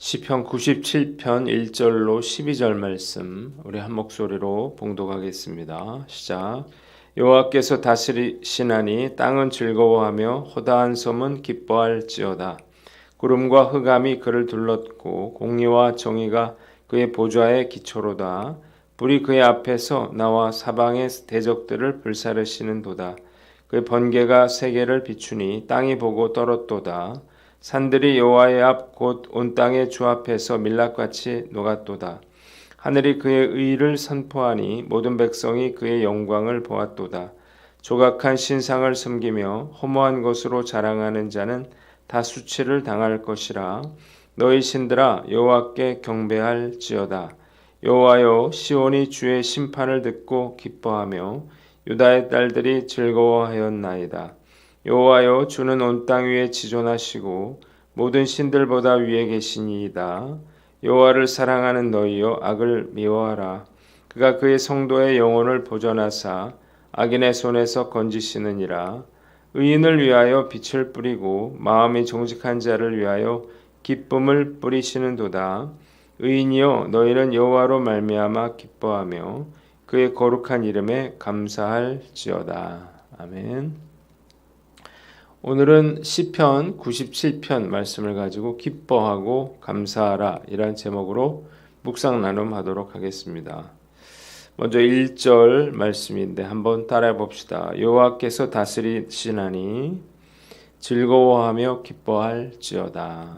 시편 97편 1절로 12절 말씀 우리 한 목소리로 봉독하겠습니다. 시작. 여호와께서 다스리시나니 땅은 즐거워하며 호다한 섬은 기뻐할지어다. 구름과 흑암이 그를 둘렀고 공의와 정의가 그의 보좌의 기초로다. 불이 그의 앞에서 나와 사방의 대적들을 불사르시는도다. 그의 번개가 세계를 비추니 땅이 보고 떨었도다. 산들이 여호와의 앞 곧 온 땅의 주 앞에서 밀랍같이 녹았도다. 하늘이 그의 의를 선포하니 모든 백성이 그의 영광을 보았도다. 조각한 신상을 섬기며 허무한 것으로 자랑하는 자는 다 수치를 당할 것이라. 너희 신들아 여호와께 경배할지어다. 여호와여, 시온이 주의 심판을 듣고 기뻐하며 유다의 딸들이 즐거워하였나이다. 여호와여, 주는 온 땅 위에 지존하시고 모든 신들보다 위에 계시니이다. 여호와를 사랑하는 너희여, 악을 미워하라. 그가 그의 성도의 영혼을 보존하사 악인의 손에서 건지시느니라. 의인을 위하여 빛을 뿌리고 마음이 정직한 자를 위하여 기쁨을 뿌리시는도다. 의인이여, 너희는 여호와로 말미암아 기뻐하며 그의 거룩한 이름에 감사할지어다. 아멘. 오늘은 시편 97편 말씀을 가지고 기뻐하고 감사하라 이란 제목으로 묵상 나눔하도록 하겠습니다. 먼저 1절 말씀인데 한번 따라해 봅시다. 여호와께서 다스리시나니 즐거워하며 기뻐할지어다.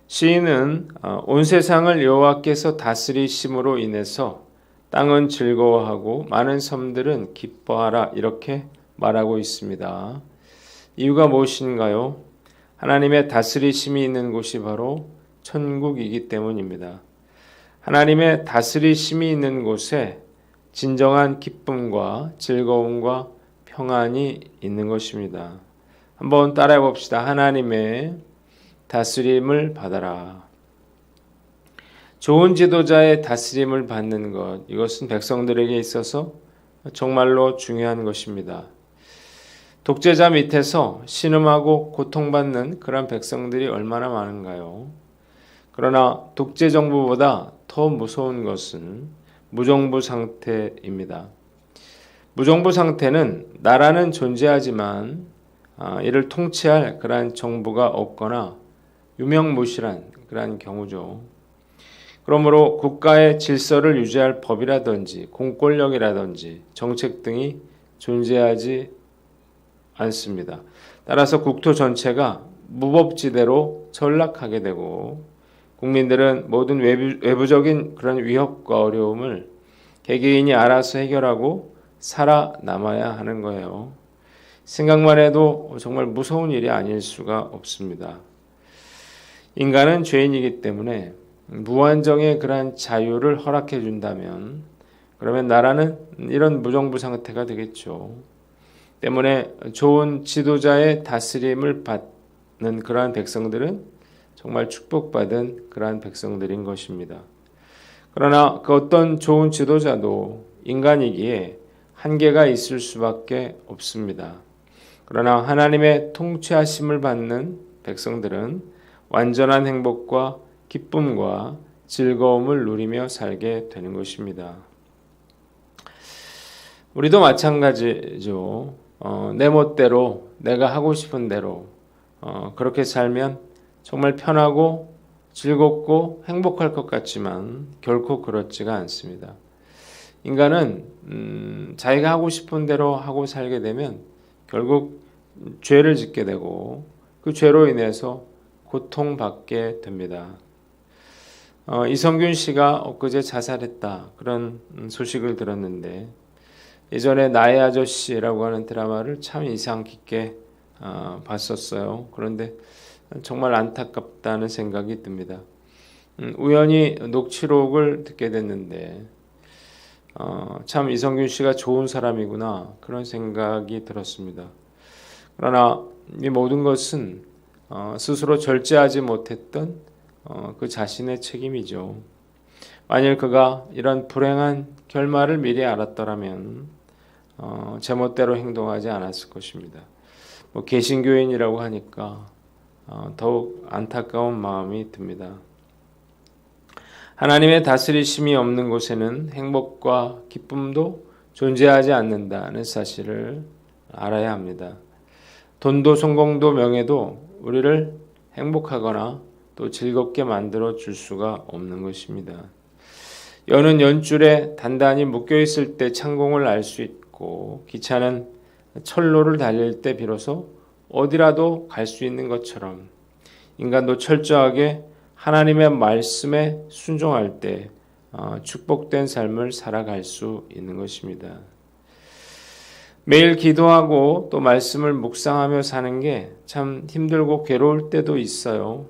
시인은 온 세상을 여호와께서 다스리심으로 인해서 땅은 즐거워하고 많은 섬들은 기뻐하라 이렇게 말하고 있습니다. 이유가 무엇인가요? 하나님의 다스리심이 있는 곳이 바로 천국이기 때문입니다. 하나님의 다스리심이 있는 곳에 진정한 기쁨과 즐거움과 평안이 있는 것입니다. 한번 따라해 봅시다. 하나님의 다스림을 받아라. 좋은 지도자의 다스림을 받는 것, 이것은 백성들에게 있어서 정말로 중요한 것입니다. 독재자 밑에서 신음하고 고통받는 그런 백성들이 얼마나 많은가요? 그러나 독재 정부보다 더 무서운 것은 무정부 상태입니다. 무정부 상태는 나라는 존재하지만 이를 통치할 그러한 정부가 없거나 유명무실한 그러한 경우죠. 그러므로 국가의 질서를 유지할 법이라든지 공권력이라든지 정책 등이 존재하지 않습니다. 따라서 국토 전체가 무법지대로 전락하게 되고 국민들은 모든 외부적인 그런 위협과 어려움을 개개인이 알아서 해결하고 살아남아야 하는 거예요. 생각만 해도 정말 무서운 일이 아닐 수가 없습니다. 인간은 죄인이기 때문에 무한정의 그러한 자유를 허락해 준다면 그러면 나라는 이런 무정부 상태가 되겠죠. 때문에 좋은 지도자의 다스림을 받는 그러한 백성들은 정말 축복받은 그러한 백성들인 것입니다. 그러나 그 어떤 좋은 지도자도 인간이기에 한계가 있을 수밖에 없습니다. 그러나 하나님의 통치하심을 받는 백성들은 완전한 행복과 기쁨과 즐거움을 누리며 살게 되는 것입니다. 우리도 마찬가지죠. 내 멋대로 내가 하고 싶은 대로 그렇게 살면 정말 편하고 즐겁고 행복할 것 같지만 결코 그렇지가 않습니다. 인간은 자기가 하고 싶은 대로 하고 살게 되면 결국 죄를 짓게 되고 그 죄로 인해서 고통받게 됩니다. 이성균 씨가 엊그제 자살했다 그런 소식을 들었는데 예전에 나의 아저씨라고 하는 드라마를 참 인상 깊게 봤었어요. 그런데 정말 안타깝다는 생각이 듭니다. 우연히 녹취록을 듣게 됐는데 참 이성균 씨가 좋은 사람이구나 그런 생각이 들었습니다. 그러나 이 모든 것은 스스로 절제하지 못했던 그 자신의 책임이죠. 만일 그가 이런 불행한 결말을 미리 알았더라면 제멋대로 행동하지 않았을 것입니다. 개신교인이라고 하니까 더욱 안타까운 마음이 듭니다. 하나님의 다스리심이 없는 곳에는 행복과 기쁨도 존재하지 않는다는 사실을 알아야 합니다. 돈도 성공도 명예도 우리를 행복하거나 또 즐겁게 만들어 줄 수가 없는 것입니다. 연은 연줄에 단단히 묶여 있을 때 창공을 알 수 있고 기차는 철로를 달릴 때 비로소 어디라도 갈 수 있는 것처럼 인간도 철저하게 하나님의 말씀에 순종할 때 축복된 삶을 살아갈 수 있는 것입니다. 매일 기도하고 또 말씀을 묵상하며 사는 게 참 힘들고 괴로울 때도 있어요.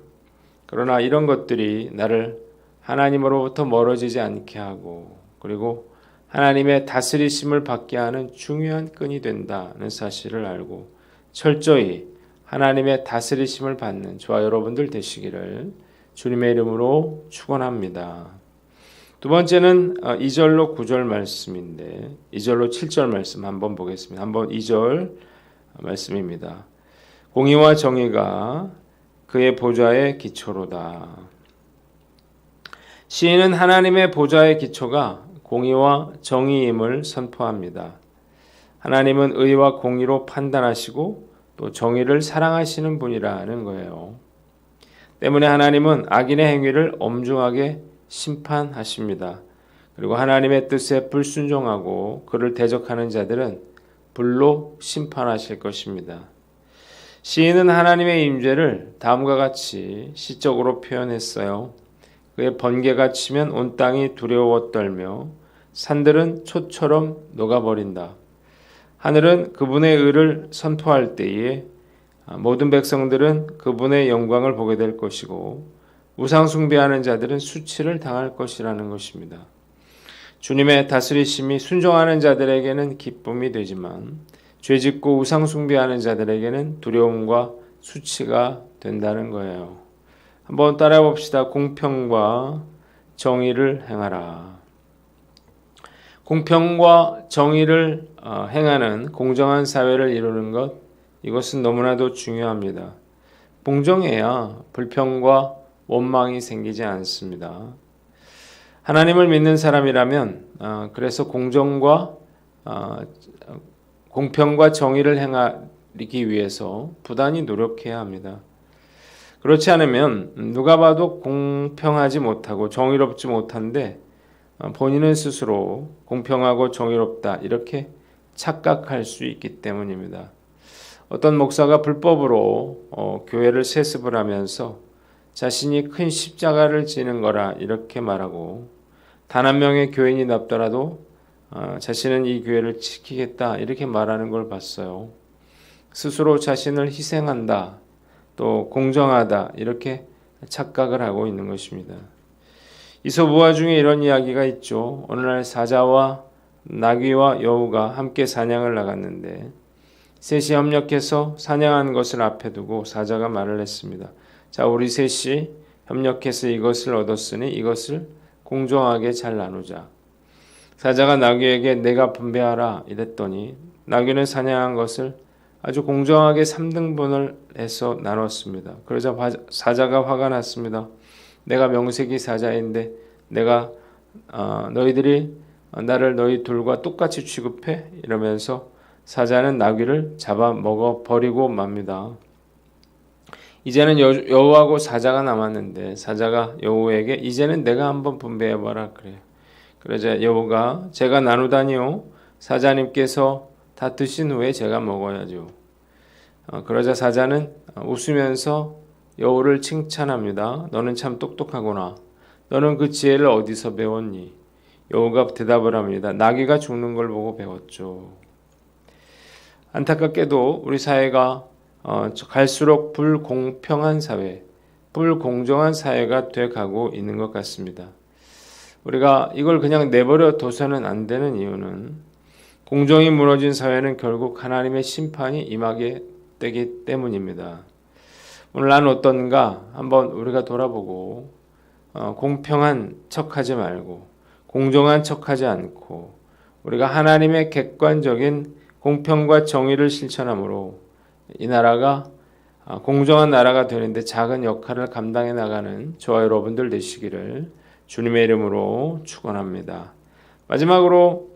그러나 이런 것들이 나를 하나님으로부터 멀어지지 않게 하고 그리고 하나님의 다스리심을 받게 하는 중요한 끈이 된다는 사실을 알고 철저히 하나님의 다스리심을 받는 저와 여러분들 되시기를 주님의 이름으로 축원합니다. 두 번째는 2절로 9절 말씀인데 2절로 7절 말씀 한번 보겠습니다. 한번 2절 말씀입니다. 공의와 정의가 그의 보좌의 기초로다. 시인은 하나님의 보좌의 기초가 공의와 정의임을 선포합니다. 하나님은 의와 공의로 판단하시고 또 정의를 사랑하시는 분이라는 거예요. 때문에 하나님은 악인의 행위를 엄중하게 심판하십니다. 그리고 하나님의 뜻에 불순종하고 그를 대적하는 자들은 불로 심판하실 것입니다. 시인은 하나님의 임재를 다음과 같이 시적으로 표현했어요. 그의 번개가 치면 온 땅이 두려워 떨며 산들은 촛처럼 녹아버린다. 하늘은 그분의 의를 선포할 때에 모든 백성들은 그분의 영광을 보게 될 것이고 우상 숭배하는 자들은 수치를 당할 것이라는 것입니다. 주님의 다스리심이 순종하는 자들에게는 기쁨이 되지만 죄짓고 우상 숭배하는 자들에게는 두려움과 수치가 된다는 거예요. 한번 따라해 봅시다. 공평과 정의를 행하라. 공평과 정의를 행하는 공정한 사회를 이루는 것, 이것은 너무나도 중요합니다. 공정해야 불평과 원망이 생기지 않습니다. 하나님을 믿는 사람이라면 그래서 공평과 정의를 행하기 위해서 부단히 노력해야 합니다. 그렇지 않으면 누가 봐도 공평하지 못하고 정의롭지 못한데 본인은 스스로 공평하고 정의롭다 이렇게 착각할 수 있기 때문입니다. 어떤 목사가 불법으로 교회를 세습을 하면서 자신이 큰 십자가를 지는 거라 이렇게 말하고 단 한 명의 교인이 납더라도 자신은 이 교회를 지키겠다 이렇게 말하는 걸 봤어요. 스스로 자신을 희생한다 또 공정하다 이렇게 착각을 하고 있는 것입니다. 이솝우화 중에 이런 이야기가 있죠. 어느 날 사자와 나귀와 여우가 함께 사냥을 나갔는데 셋이 협력해서 사냥한 것을 앞에 두고 사자가 말을 했습니다. 자, 우리 셋이 협력해서 이것을 얻었으니 이것을 공정하게 잘 나누자. 사자가 나귀에게 내가 분배하라 이랬더니 나귀는 사냥한 것을 아주 공정하게 3등분을 해서 나눴습니다. 그러자 사자가 화가 났습니다. 내가 명색이 사자인데 내가 너희들이 나를 너희 둘과 똑같이 취급해? 이러면서 사자는 나귀를 잡아 먹어 버리고 맙니다. 이제는 여우하고 사자가 남았는데 사자가 여우에게 이제는 내가 한번 분배해봐라 그래요. 그러자 여우가 제가 나누다니요. 사자님께서 다 드신 후에 제가 먹어야죠. 그러자 사자는 웃으면서 여우를 칭찬합니다. 너는 참 똑똑하구나. 너는 그 지혜를 어디서 배웠니? 여우가 대답을 합니다. 나귀가 죽는 걸 보고 배웠죠. 안타깝게도 우리 사회가 갈수록 불공평한 사회, 불공정한 사회가 돼가고 있는 것 같습니다. 우리가 이걸 그냥 내버려 둬서는 안 되는 이유는 공정이 무너진 사회는 결국 하나님의 심판이 임하게 되기 때문입니다. 오늘 난 어떤가 한번 우리가 돌아보고 공평한 척하지 말고 공정한 척하지 않고 우리가 하나님의 객관적인 공평과 정의를 실천함으로 이 나라가 공정한 나라가 되는데 작은 역할을 감당해 나가는 저와 여러분들 되시기를 주님의 이름으로 축원합니다. 마지막으로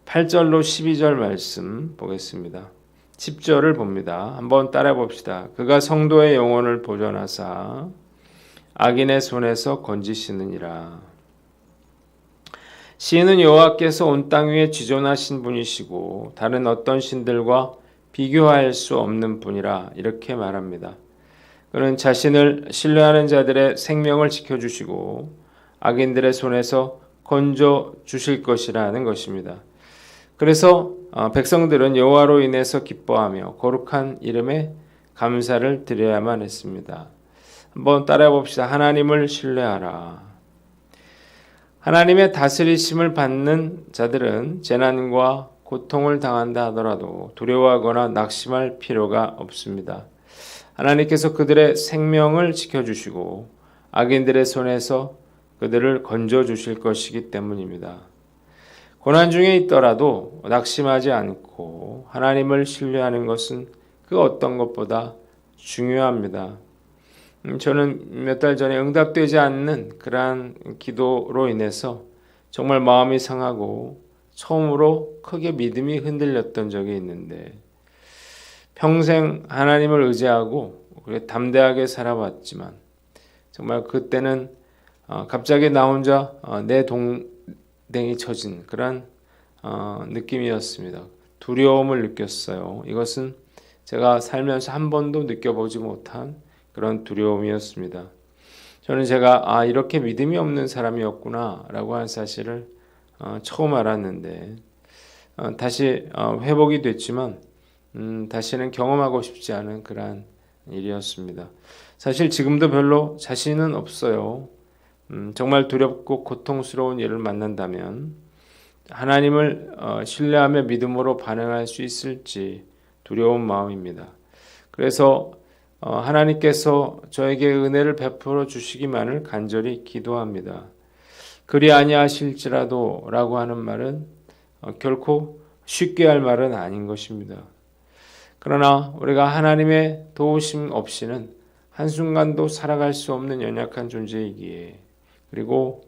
8절로 12절 말씀 보겠습니다. 10절을 봅니다. 한번 따라해 봅시다. 그가 성도의 영혼을 보존하사 악인의 손에서 건지시느니라. 시인은 여호와께서 온 땅 위에 지존하신 분이시고 다른 어떤 신들과 비교할 수 없는 분이라 이렇게 말합니다. 그는 자신을 신뢰하는 자들의 생명을 지켜주시고 악인들의 손에서 건져 주실 것이라는 것입니다. 그래서 백성들은 여호와로 인해서 기뻐하며 거룩한 이름에 감사를 드려야만 했습니다. 한번 따라해 봅시다. 하나님을 신뢰하라. 하나님의 다스리심을 받는 자들은 재난과 고통을 당한다 하더라도 두려워하거나 낙심할 필요가 없습니다. 하나님께서 그들의 생명을 지켜주시고 악인들의 손에서 그들을 건져주실 것이기 때문입니다. 고난 중에 있더라도 낙심하지 않고 하나님을 신뢰하는 것은 그 어떤 것보다 중요합니다. 저는 몇 달 전에 응답되지 않는 그러한 기도로 인해서 정말 마음이 상하고 처음으로 크게 믿음이 흔들렸던 적이 있는데 평생 하나님을 의지하고 담대하게 살아왔지만 정말 그때는 갑자기 나 혼자 내 동댕이 쳐진 그런 느낌이었습니다. 두려움을 느꼈어요. 이것은 제가 살면서 한 번도 느껴보지 못한 그런 두려움이었습니다. 저는 제가 이렇게 믿음이 없는 사람이었구나 라고 하는 사실을 처음 알았는데 다시 회복이 됐지만 다시는 경험하고 싶지 않은 그러한 일이었습니다. 사실 지금도 별로 자신은 없어요. 정말 두렵고 고통스러운 일을 만난다면 하나님을 신뢰하며 믿음으로 반응할 수 있을지 두려운 마음입니다. 그래서 하나님께서 저에게 은혜를 베풀어 주시기만을 간절히 기도합니다. 그리 아니하실지라도 라고 하는 말은 결코 쉽게 할 말은 아닌 것입니다. 그러나 우리가 하나님의 도우심 없이는 한순간도 살아갈 수 없는 연약한 존재이기에 그리고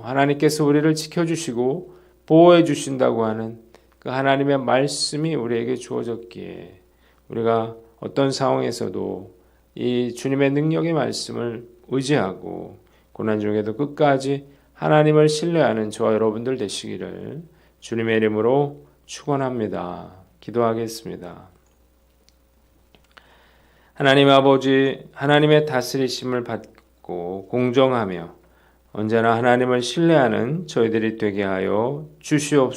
하나님께서 우리를 지켜주시고 보호해 주신다고 하는 그 하나님의 말씀이 우리에게 주어졌기에 우리가 어떤 상황에서도 이 주님의 능력의 말씀을 의지하고 고난 중에도 끝까지 하나님을 신뢰하는 저와 여러분들 되시기를 주님의 이름으로 축원합니다. 기도하겠습니다. 하나님 아버지, 하나님의 다스리심을 받고 공정하며 언제나 하나님을 신뢰하는 저희들이 되게 하여 주시옵소서.